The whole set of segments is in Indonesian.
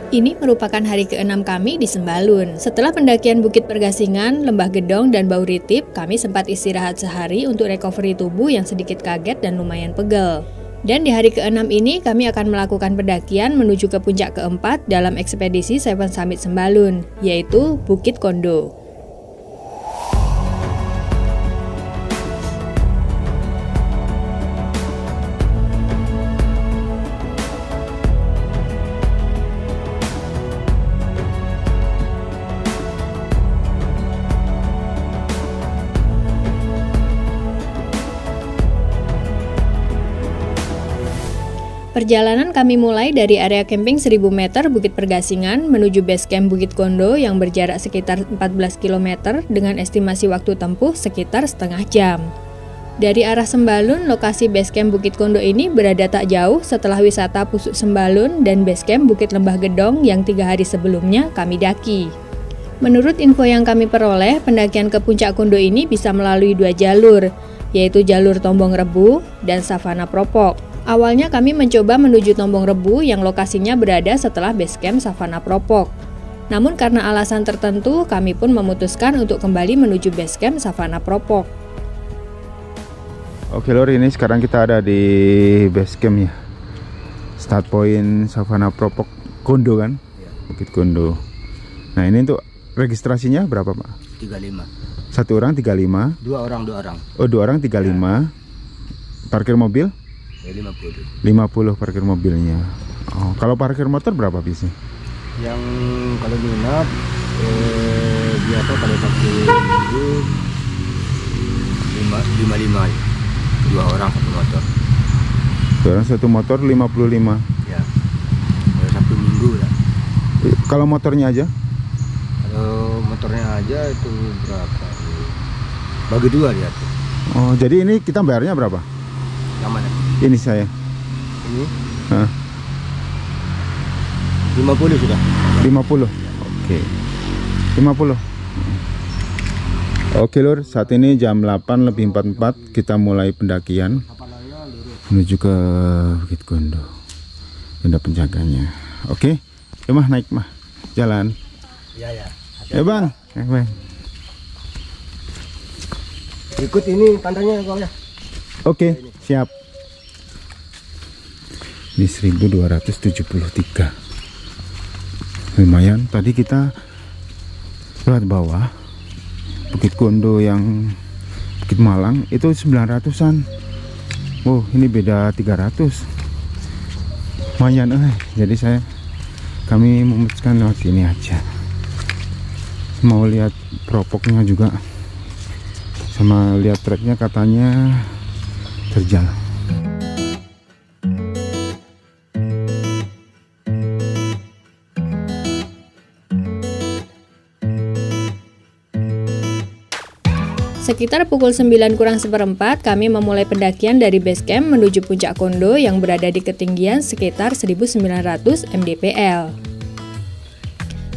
Ini merupakan hari ke-6 kami di Sembalun. Setelah pendakian Bukit Pergasingan, Lembah Gedong, dan Bau Ritip, kami sempat istirahat sehari untuk recovery tubuh yang sedikit kaget dan lumayan pegel. Dan di hari ke-6 ini, kami akan melakukan pendakian menuju ke puncak ke-4 dalam ekspedisi Seven Summit Sembalun, yaitu Bukit Kondo. Perjalanan kami mulai dari area camping 1000 meter Bukit Pergasingan menuju base camp Bukit Kondo yang berjarak sekitar 14 km dengan estimasi waktu tempuh sekitar setengah jam. Dari arah Sembalun, lokasi base camp Bukit Kondo ini berada tak jauh setelah wisata Pusuk Sembalun dan base camp Bukit Lembah Gedong yang 3 hari sebelumnya kami daki. Menurut info yang kami peroleh, pendakian ke puncak Kondo ini bisa melalui 2 jalur, yaitu jalur Tombong Rebu dan Savana Propok. Awalnya kami mencoba menuju Tombong Rebu yang lokasinya berada setelah base camp Savana Propok. Namun karena alasan tertentu, kami pun memutuskan untuk kembali menuju base camp Savana Propok. Oke lor, ini sekarang kita ada di base camp ya. Start point Savana Propok Kondo kan? Bukit Kondo. Nah ini untuk registrasinya berapa Pak? 35. Satu orang 35. Dua orang. Oh 2 orang 35 ya. Parkir mobil? 50 parkir mobilnya. Oh, kalau parkir motor berapa biasanya? Yang kalau nginap biasa kalau parkir itu 55 ya. 2 orang 1 motor. 2 orang 1 motor 55. Ya. Kalau 1 minggu lah. Kalau motornya aja? Kalau motornya aja itu berapa? Bagi 2 dia tuh. Oh, jadi ini kita bayarnya berapa? Yang mana? Ini saya. Ini? Hah? 50 sudah. 50. Oke. 50. Oke lur, saat ini jam 8:44 kita mulai pendakian menuju ke Bukit Kondo. Ada penjaganya. Oke. Mah naik mah. Jalan. Iya. Ya Bang. Bang. Ikut ini tandanya Bang ya. Oke, siap. Ini 1273. Lumayan. Tadi kita lewat bawah Bukit Kondo yang Bukit Malang itu 900-an. Oh, ini beda 300. Lumayan jadi kami memutuskan lewat sini aja. Mau lihat propoknya juga. Sama lihat treknya katanya terjal. Sekitar pukul 9:04 kami memulai pendakian dari base camp menuju puncak Kondo yang berada di ketinggian sekitar 1900 mdpl.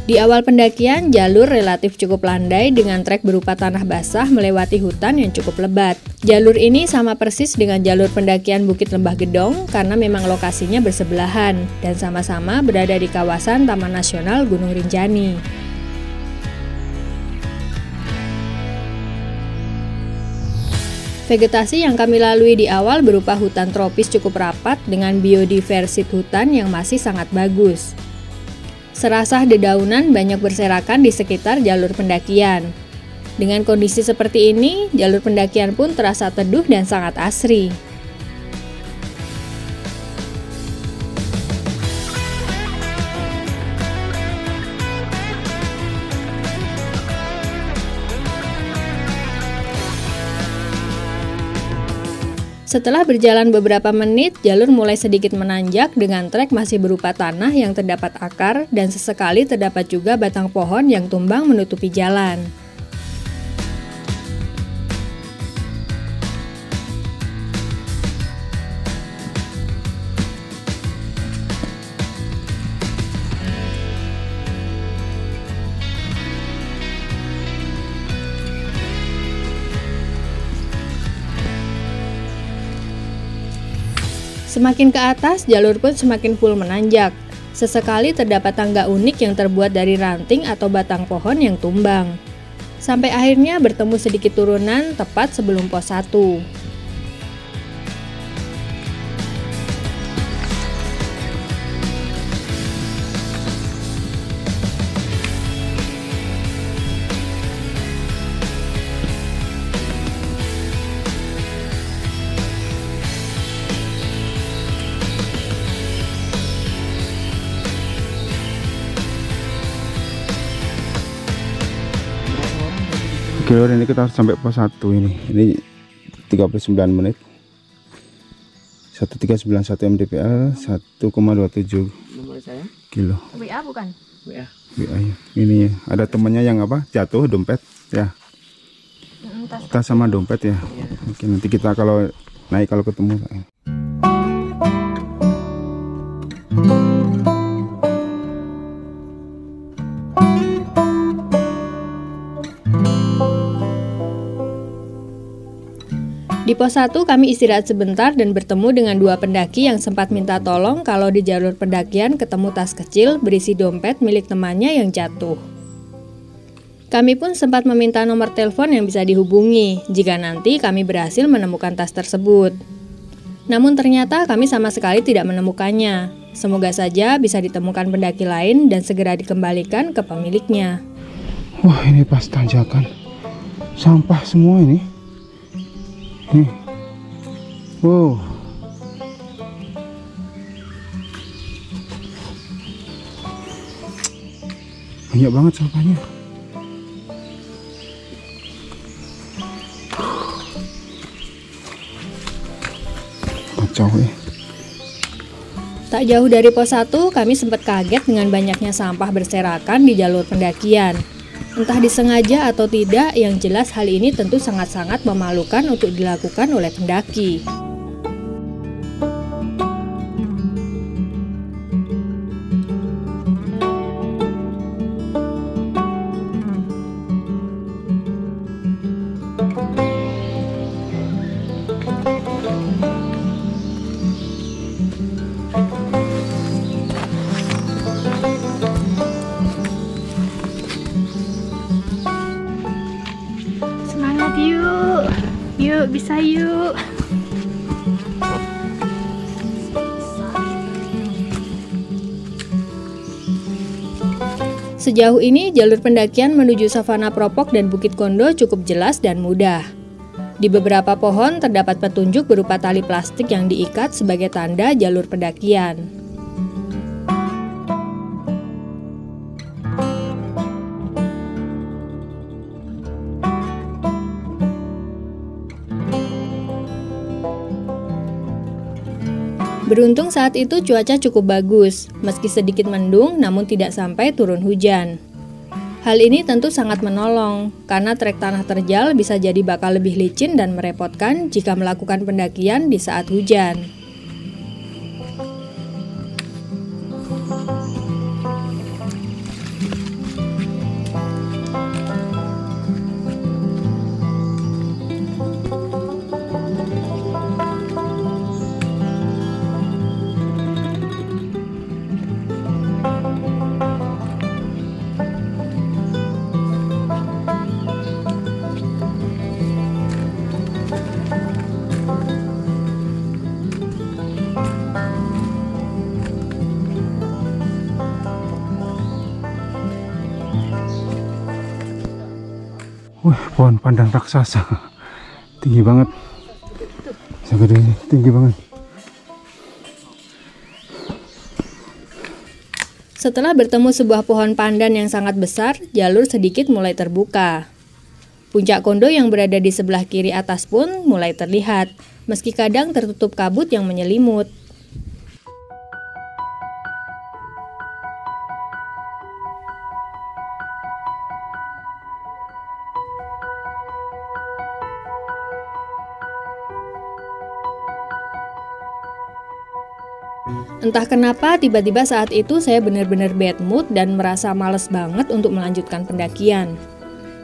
Di awal pendakian, jalur relatif cukup landai dengan trek berupa tanah basah melewati hutan yang cukup lebat. Jalur ini sama persis dengan jalur pendakian Bukit Lembah Gedong karena memang lokasinya bersebelahan dan sama-sama berada di kawasan Taman Nasional Gunung Rinjani. Vegetasi yang kami lalui di awal berupa hutan tropis cukup rapat dengan biodiversitas hutan yang masih sangat bagus. Serasah dedaunan banyak berserakan di sekitar jalur pendakian. Dengan kondisi seperti ini, jalur pendakian pun terasa teduh dan sangat asri. Setelah berjalan beberapa menit, jalur mulai sedikit menanjak dengan trek masih berupa tanah yang terdapat akar dan sesekali terdapat juga batang pohon yang tumbang menutupi jalan. Semakin ke atas, jalur pun semakin full menanjak. Sesekali terdapat tangga unik yang terbuat dari ranting atau batang pohon yang tumbang. Sampai akhirnya bertemu sedikit turunan tepat sebelum pos 1. Oke lor, ini kita harus sampai pos 1 ini 39 menit. 1391 mdpl 1,27 kilo. WA bukan? WA ya. Ini ya. Ada temannya yang apa? Jatuh dompet ya. Tas sama dompet ya. Oke, nanti kita kalau naik kalau ketemu. Di pos 1 kami istirahat sebentar dan bertemu dengan 2 pendaki yang sempat minta tolong kalau di jalur pendakian ketemu tas kecil berisi dompet milik temannya yang jatuh. Kami pun sempat meminta nomor telepon yang bisa dihubungi jika nanti kami berhasil menemukan tas tersebut. Namun ternyata kami sama sekali tidak menemukannya. Semoga saja bisa ditemukan pendaki lain dan segera dikembalikan ke pemiliknya. Wah, ini pas tanjakan. Sampah semua ini. Nih. Wow. Banyak banget sampahnya. Kacau ya. Tak jauh dari pos 1, kami sempat kaget dengan banyaknya sampah berserakan di jalur pendakian. Entah disengaja atau tidak, yang jelas hal ini tentu sangat-sangat memalukan untuk dilakukan oleh pendaki. Yuk, bisa yuk. Sejauh ini, jalur pendakian menuju Savana Propok dan Bukit Kondo cukup jelas dan mudah. Di beberapa pohon terdapat petunjuk berupa tali plastik yang diikat sebagai tanda jalur pendakian. Beruntung saat itu cuaca cukup bagus, meski sedikit mendung namun tidak sampai turun hujan. Hal ini tentu sangat menolong, karena trek tanah terjal bisa jadi bakal lebih licin dan merepotkan jika melakukan pendakian di saat hujan. Wih, pohon pandan raksasa. Tinggi banget. Segede ini, tinggi banget. Setelah bertemu sebuah pohon pandan yang sangat besar, jalur sedikit mulai terbuka. Puncak Kondo yang berada di sebelah kiri atas pun mulai terlihat, meski kadang tertutup kabut yang menyelimut. Entah kenapa tiba-tiba saat itu saya benar-benar bad mood dan merasa males banget untuk melanjutkan pendakian.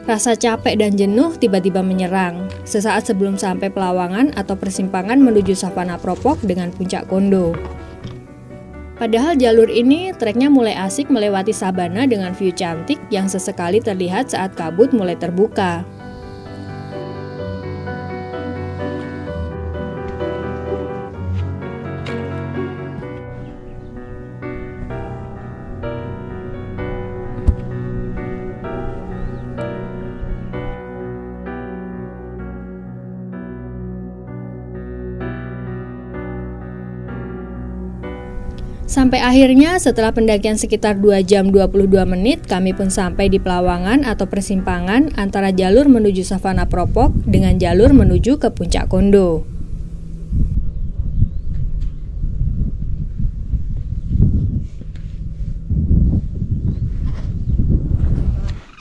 Rasa capek dan jenuh tiba-tiba menyerang sesaat sebelum sampai pelawangan atau persimpangan menuju Savana Propok dengan Puncak Kondo. Padahal jalur ini treknya mulai asik melewati sabana dengan view cantik yang sesekali terlihat saat kabut mulai terbuka. Sampai akhirnya setelah pendakian sekitar 2 jam 22 menit, kami pun sampai di pelawangan atau persimpangan antara jalur menuju Savana Propok dengan jalur menuju ke Puncak Kondo.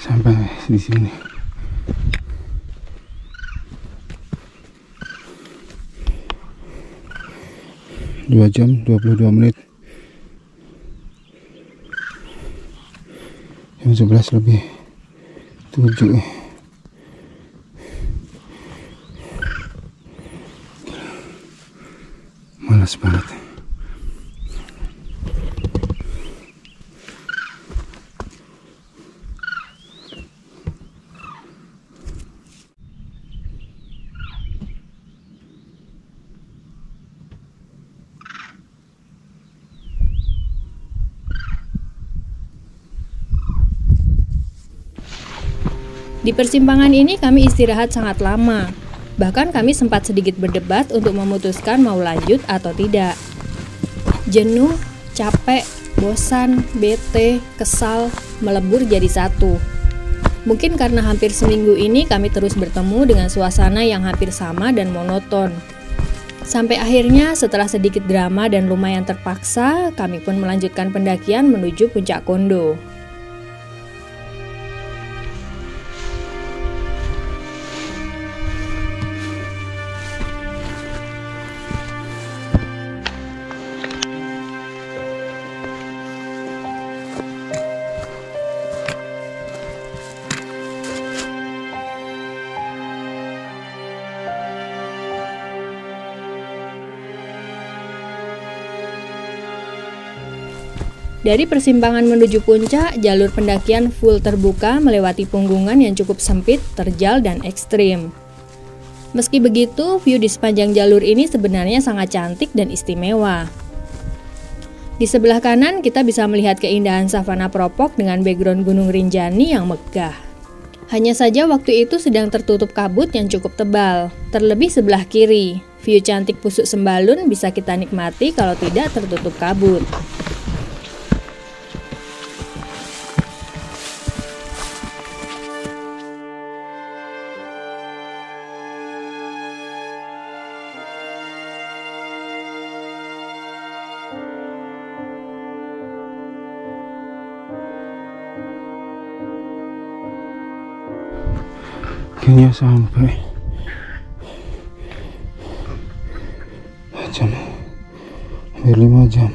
Sampai di sini. Dua jam 22 menit. Jam 11 lebih 7. Malas banget. Di persimpangan ini kami istirahat sangat lama. Bahkan kami sempat sedikit berdebat untuk memutuskan mau lanjut atau tidak. Jenuh, capek, bosan, bete, kesal, melebur jadi satu. Mungkin karena hampir seminggu ini kami terus bertemu dengan suasana yang hampir sama dan monoton. Sampai akhirnya setelah sedikit drama dan lumayan terpaksa, kami pun melanjutkan pendakian menuju Puncak Kondo. Dari persimpangan menuju puncak, jalur pendakian full terbuka melewati punggungan yang cukup sempit, terjal, dan ekstrim. Meski begitu, view di sepanjang jalur ini sebenarnya sangat cantik dan istimewa. Di sebelah kanan kita bisa melihat keindahan Savana Propok dengan background Gunung Rinjani yang megah. Hanya saja waktu itu sedang tertutup kabut yang cukup tebal, terlebih sebelah kiri. View cantik Pusuk Sembalun bisa kita nikmati kalau tidak tertutup kabut. Akhirnya sampai. Jam hampir 5 jam.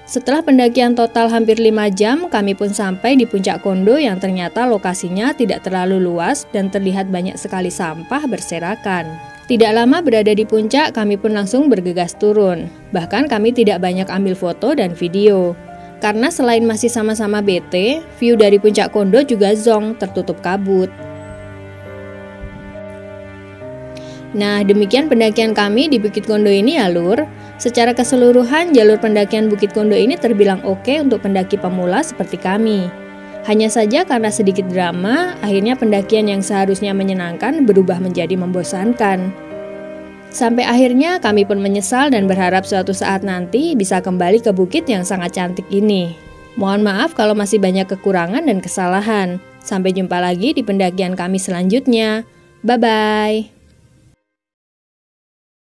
Setelah pendakian total hampir 5 jam, kami pun sampai di Puncak Kondo yang ternyata lokasinya tidak terlalu luas dan terlihat banyak sekali sampah berserakan. Tidak lama berada di puncak, kami pun langsung bergegas turun. Bahkan kami tidak banyak ambil foto dan video. Karena selain masih sama-sama bete, view dari Puncak Kondo juga zonk, tertutup kabut. Nah, demikian pendakian kami di Bukit Kondo ini ya lur. Secara keseluruhan, jalur pendakian Bukit Kondo ini terbilang oke untuk pendaki pemula seperti kami. Hanya saja karena sedikit drama, akhirnya pendakian yang seharusnya menyenangkan berubah menjadi membosankan. Sampai akhirnya kami pun menyesal dan berharap suatu saat nanti bisa kembali ke bukit yang sangat cantik ini. Mohon maaf kalau masih banyak kekurangan dan kesalahan. Sampai jumpa lagi di pendakian kami selanjutnya. Bye-bye.